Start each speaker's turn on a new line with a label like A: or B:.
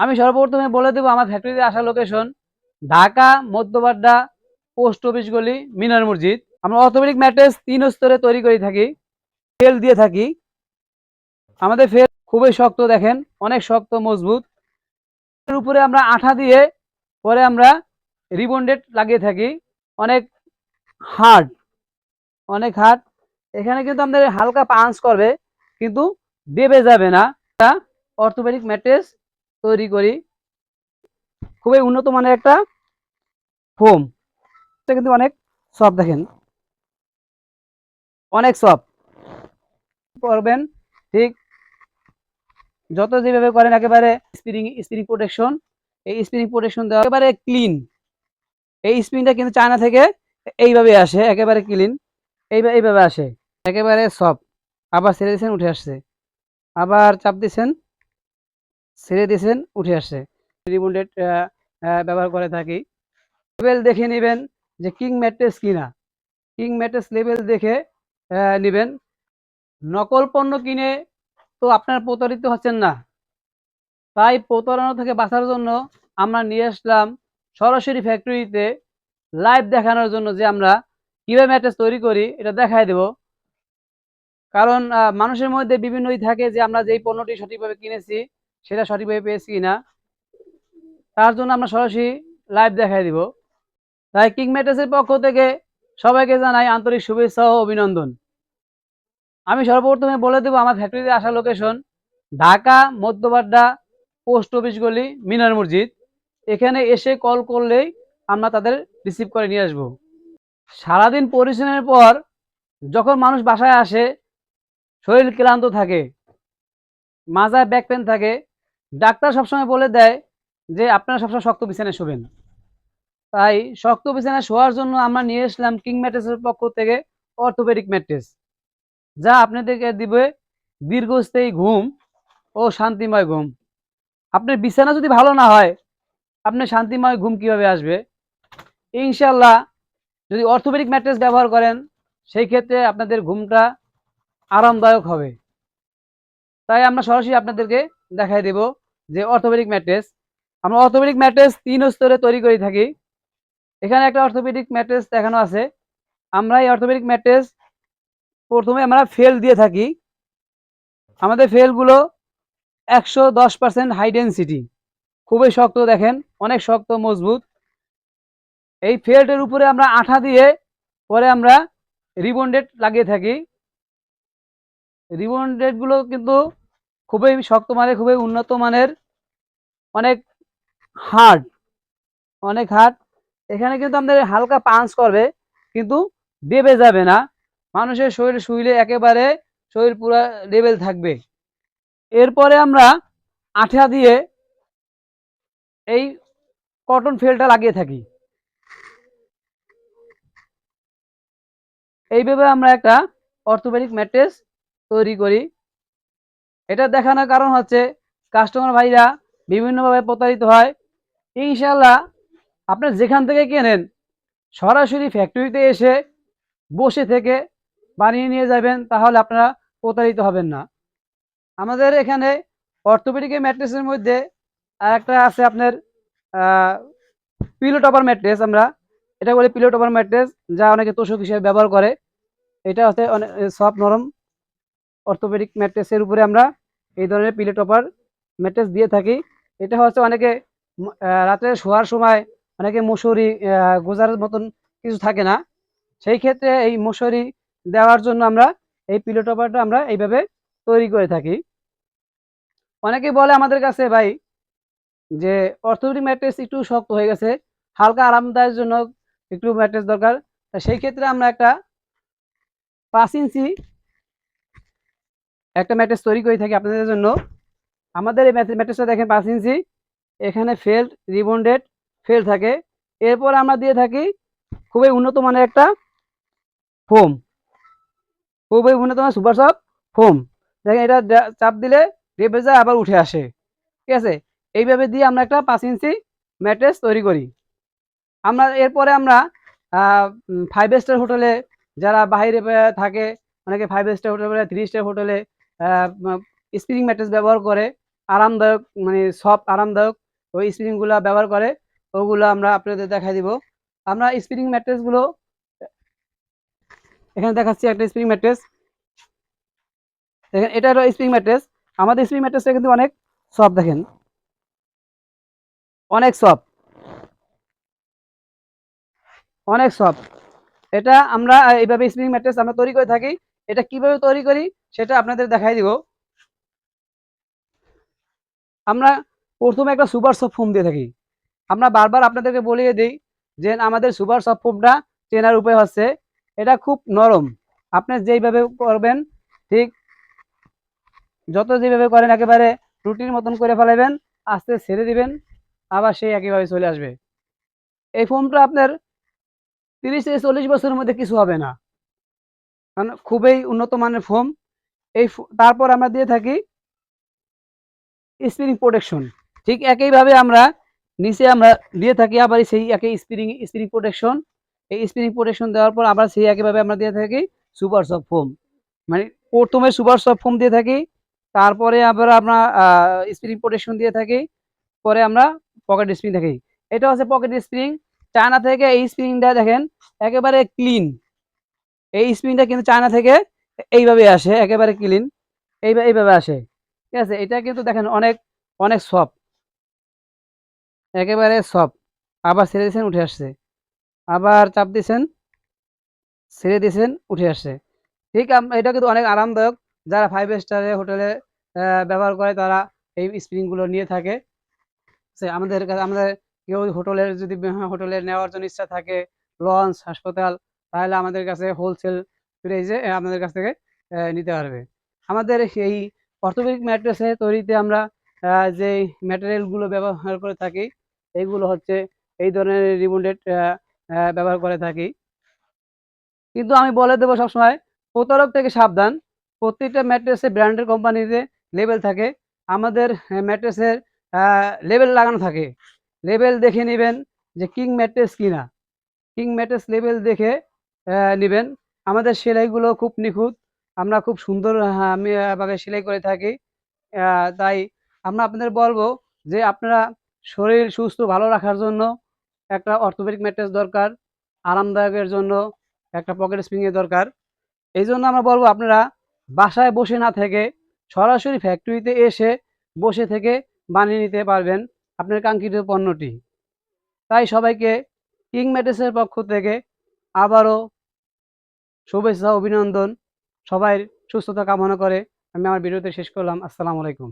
A: আমি সর্বপ্রথমে বলে দেবো আমার ফ্যাক্টরিতে আসা location Dhaka Madhya Badda post office গলি মিনার মসজিদ। আমরা অর্থোপেডিক ম্যাট্রেস 3 স্তরে তৈরি করে থাকি, ফেল দিয়ে থাকি। আমাদের ফেল খুবই শক্ত, দেখেন অনেক শক্ত মজবুত। এর উপরে আমরা আঠা দিয়ে পরে আমরা রিবন্ডেড লাগিয়ে থাকি। অনেক হার্ড, অনেক হার্ড। এখানে কিন্তু আমাদের হালকা পাঞ্চ করবে কিন্তু দেবে যাবে না। অর্থোপেডিক ম্যাট্রেস তৈরি করি, খুবই উন্নত মানের একটা ফোম। এটা কিন্তু অনেক সফট, দেখেন অনেক সফট। করবেন ঠিক যত যেভাবে করেন, একেবারে স্প্রিং প্রোটেকশন, এই স্প্রিং প্রোটেকশন দেওয়া একেবারে ক্লিন। এই স্প্রিংটা কিন্তু চায়না থেকে এইভাবে আসে, একেবারে ক্লিন, এইভাবে আসে, একেবারে সফট। আবার ছেড়ে দিয়েছেন উঠে আসছে, আবার চাপ দিয়েছেন ছেড়ে দিয়েছেন উঠে আসছে। রিবন্ডেড ব্যবহার করে থাকি। লেভেল দেখে নেবেন যে কিং ম্যাট্রেস কিনা, কিং ম্যাট্রেস লেভেল দেখে নেবেন। নকল পণ্য কিনে তো আপনারা প্রতারিত হচ্ছেন না, তাই প্রতারণা থেকে বাঁচার জন্য আমরা নিয়ে আসলাম সরাসরি ফ্যাক্টরিতে লাইভ দেখানোর জন্য যে আমরা কিভাবে ম্যাট্রেস তৈরি করি এটা দেখাই দেব। কারণ মানুষের মধ্যে বিভিন্নই থাকে যে আমরা যেই পণ্যটি সঠিকভাবে কিনেছি সেটা সঠিকভাবে পেয়েছি কিনা, তার জন্য আমরা সরাসরি লাইভ দেখাই দিব। তাই কিং ম্যাট্রেসের পক্ষ থেকে সবাইকে জানাই আন্তরিক শুভেচ্ছা ও অভিনন্দন। আমি সর্বপ্রথমে বলে দেবো আমার ফ্যাক্টরিতে আসা location Dhaka Madhya Badda post office গলি মিনার মসজিদ। এখানে এসে কল করলেই আমরা তাদের রিসিভ করে নিয়ে আসবো। সারাদিন পরিশ্রমের পর যখন মানুষ বাসায় আসে, শরীর ক্লান্ত থাকে, মাজায় ব্যাক পেন থাকে, ডাক্তার সবসময় বলে দেয় যে আপনারা সবসময় শক্ত বিছানায় শোবেন। তাই শক্ত বিছানায় শোয়ার জন্য আমরা নিয়ে এসলাম কিং ম্যাট্রেসের পক্ষ থেকে অর্থোপেডিক ম্যাট্রেস, যা আপনাদেরকে দিবে দীর্ঘস্থায়ী ঘুম ও শান্তিময় ঘুম। আপনার বিছানা যদি ভালো না হয়, আপনার শান্তিময় ঘুম কিভাবে আসবে? ইনশাল্লাহ যদি অর্থোপেডিক ম্যাট্রেস ব্যবহার করেন সেই ক্ষেত্রে আপনাদের ঘুমটা আরামদায়ক হবে। তাই আমরা সরাসরি আপনাদেরকে দেখাই দেব যে অর্থোপেডিক ম্যাট্রেস, আমরা অর্থোপেডিক ম্যাট্রেস 3 স্তরে তৈরি করে থাকি। এখানে একটা অর্থোপেডিক ম্যাট্রেস দেখানো আছে। আমরা এই অর্থোপেডিক ম্যাট্রেস প্রথমে আমরা ফেল দিয়ে থাকি। আমাদের ফেলগুলো 110% হাই ডেন্সিটি, খুবই শক্ত, দেখেন অনেক শক্ত মজবুত। এই ফেলটার উপরে আমরা আঠা দিয়ে পরে আমরা রিবন্ডেড লাগিয়ে থাকি। রিবন্ডেড গুলো কিন্তু খুবই শক্ত মানের, খুবই উন্নত মানের, অনেক হার্ড, অনেক হার্ড। এখানে কিন্তু আমাদের হালকা পাঞ্চ করবে কিন্তু দেবে যাবে না। মানুষের শরীর শুইলে একেবারে শরীর পুরো লেভেল থাকবে। এরপরে আমরা আঠা দিয়ে এই কটন ফেলটা লাগিয়ে থাকি। এইভাবে আমরা একটা অর্থোপেডিক ম্যাট্রেস তৈরি করি। এটা দেখানোর কারণ হচ্ছে কাস্টমার ভাইরা বিভিন্নভাবে প্রতারিত হয়। ইনশাল্লাহ আপনার যেখান থেকে কেনেন সরাসরি ফ্যাক্টরিতে এসে বসে থেকে বানিয়ে নিয়ে যাবেন, তাহলে আপনারা প্রতারিত হবেন না। আমাদের এখানে অর্থোপেডিক ম্যাট্রেসের মধ্যে আর একটা আছে আপনার পিলো টপার ম্যাট্রেস, আমরা এটা বলি পিলো টপার ম্যাট্রেস, যা অনেকে তোষক হিসেবে ব্যবহার করে। এটা হচ্ছে অনেক সফট নরম। অর্থোপেডিক ম্যাট্রেসের উপরে আমরা এই ধরনের পিলো টপার ম্যাট্রেস দিয়ে থাকি। এটা হচ্ছে অনেকে রাতে শোয়ার সময় অনেকে মশারি গোজার মতন কিছু থাকে না, সেই ক্ষেত্রে এই মশারি দেওয়ার জন্য আমরা এই পিলো টপারটা আমরা এইভাবে তৈরি করে থাকি। অনেকে বলে আমাদের কাছে ভাই যে অর্থোপেডিক ম্যাট্রেস একটু শক্ত হয়ে গেছে, হালকা আরামদায়ের জন্য একটু ম্যাট্রেস দরকার। সেই ক্ষেত্রে আমরা একটা 5 ইঞ্চি একটা ম্যাট্রেস তৈরি করে থাকি আপনাদের জন্য। আমাদের এই ম্যাট্রেসটা দেখেন 5 ইঞ্চি, এখানে ফেল রিবন্ডেড ফেল থাকে। এরপর আমরা দিয়ে থাকি খুবই উন্নত মানের একটা ফোম, খুবই উন্নত মানের সুপার সফট ফোম। দেখেন এটা চাপ দিলে রেপে যায় আবার উঠে আসে, ঠিক আছে? এইভাবে দিয়ে আমরা একটা 5 ইঞ্চি ম্যাট্রেস তৈরি করি। আমরা এরপরে আমরা 5 স্টার হোটেলে যারা বাইরে থাকে, অনেকে 5 স্টার হোটেলে 3 স্টার হোটেলে স্প্রিং ম্যাট্রেস ব্যবহার করে। আরামদায়ক, মানে সফট আরামদায়ক ওই স্প্রিংগুলো ব্যবহার করে, ওগুলো আমরা আপনাদের দেখাই দিব। আমরা স্প্রিং ম্যাট্রেসগুলো এখানে দেখাচ্ছি। একটা স্প্রিং ম্যাট্রেস দেখেন, এটা হলো স্প্রিং ম্যাট্রেস। আমাদের স্প্রিং ম্যাট্রেসটা কিন্তু অনেক সফট, দেখেন অনেক সফট, অনেক সফট। এটা আমরা এইভাবে স্প্রিং ম্যাট্রেস আমরা তৈরি করে থাকি। এটা কিভাবে তৈরি করি সেটা আপনাদের দেখাই দিব। আমরা প্রথমে একটা সুপার সফট ফোম দিয়ে থাকি। আমরা বারবার আপনাদেরকে বলিয়ে দিই যে আমাদের সুপার সফট ফোমটা চেনার উপায় হচ্ছে, এটা খুব নরম। আপনি যেইভাবে করবেন, ঠিক যত যেভাবে করেন একেবারে রুটির মতন করে ফেলাবেন, আস্তে ছেড়ে দিবেন, আবার সেই একইভাবে চলে আসবে। এই ফোমটা আপনার 30 থেকে 40 বছরের মধ্যে কিছু হবে না, কারণ খুবই উন্নত মানের ফোম। তারপর আমরা দিয়ে থাকি স্প্রিং প্রোটেকশন। ঠিক একইভাবে আমরা নিচে আমরা দিয়ে থাকি আবার সেই একই স্প্রিং প্রোটেকশন। এই স্প্রিং প্রোটেকশন দেওয়ার পর আবার সেই একইভাবে আমরা দিয়ে থাকি সুপার সফট ফোম। মানে প্রথমে সুপার সফট ফোম দিয়ে থাকি, তারপরে আবার আমরা স্প্রিং প্রোটেকশন দিয়ে থাকি, পরে আমরা পকেট স্প্রিং থাকি। এটা হচ্ছে পকেট স্প্রিং। চায়না থেকে এই স্প্রিংটা দেখেন একেবারে ক্লিন। এই স্প্রিংটা কিন্তু চায়না থেকে এইভাবে আসে, একেবারে ক্লিন, এইভাবে আসে। ঠিক আছে, এটা কিন্তু দেখেন অনেক অনেক সফট, একেবারে সফট। আবার ছেড়ে দিয়েছেন, উঠে আসছে, আবার চাপ দিয়েছেন, ছেড়ে দিয়েছেন, উঠে আসছে। ঠিক এটা কিন্তু অনেক আরামদায়ক। যারা 5 স্টারে হোটেলে ব্যবহার করে তারা এই স্প্রিংগুলো নিয়ে থাকে। আমাদের কাছে, আমাদের কেউ হোটেলের যদি হোটেলে নেওয়ার জন্য ইচ্ছা থাকে, লঞ্চ, হাসপাতাল, তাহলে আমাদের কাছে হোলসেল প্রাইসে আমাদের কাছ থেকে নিতে পারবে। আমাদের এই অর্থোপেডিক ম্যাট্রেসের তৈরিতে আমরা যে ম্যাটেরিয়ালগুলো ব্যবহার করে থাকি, এইগুলো হচ্ছে এই ধরনের রিবন্ডেড ব্যবহার করে থাকি। কিন্তু আমি বলে দেবো সবসময়, প্রতারক থেকে সাবধান। প্রত্যেকটা ম্যাট্রেসে ব্র্যান্ডের কোম্পানিতে লেবেল থাকে। আমাদের ম্যাট্রেসের লেবেল লাগানো থাকে। লেবেল দেখে নেবেন যে কিং ম্যাট্রেস কিনা। কিং ম্যাট্রেস লেবেল দেখে নেবেন। আমাদের সেলাইগুলো খুব নিখুঁত, আমরা খুব সুন্দর আমি ভাবে সেলাই করে থাকি। তাই আমরা আপনাদের বলবো যে আপনারা শরীর সুস্থ ভালো রাখার জন্য একটা অর্থোপেডিক ম্যাট্রেস দরকার, আরামদায়কের জন্য একটা পকেট স্প্রিংয়ের দরকার। এই জন্য আমরা বলবো আপনারা বাসায় বসে না থেকে সরাসরি ফ্যাক্টরিতে এসে বসে থেকে বানিয়ে নিতে পারবেন আপনার কাঙ্ক্ষিত পণ্যটি। তাই সবাইকে কিং ম্যাট্রেসের পক্ষ থেকে আবারও শুভেচ্ছা, অভিনন্দন। সবাই সুস্থতা কামনা করে আমি আমার ভিডিওতে শেষ করলাম। আসসালামু আলাইকুম।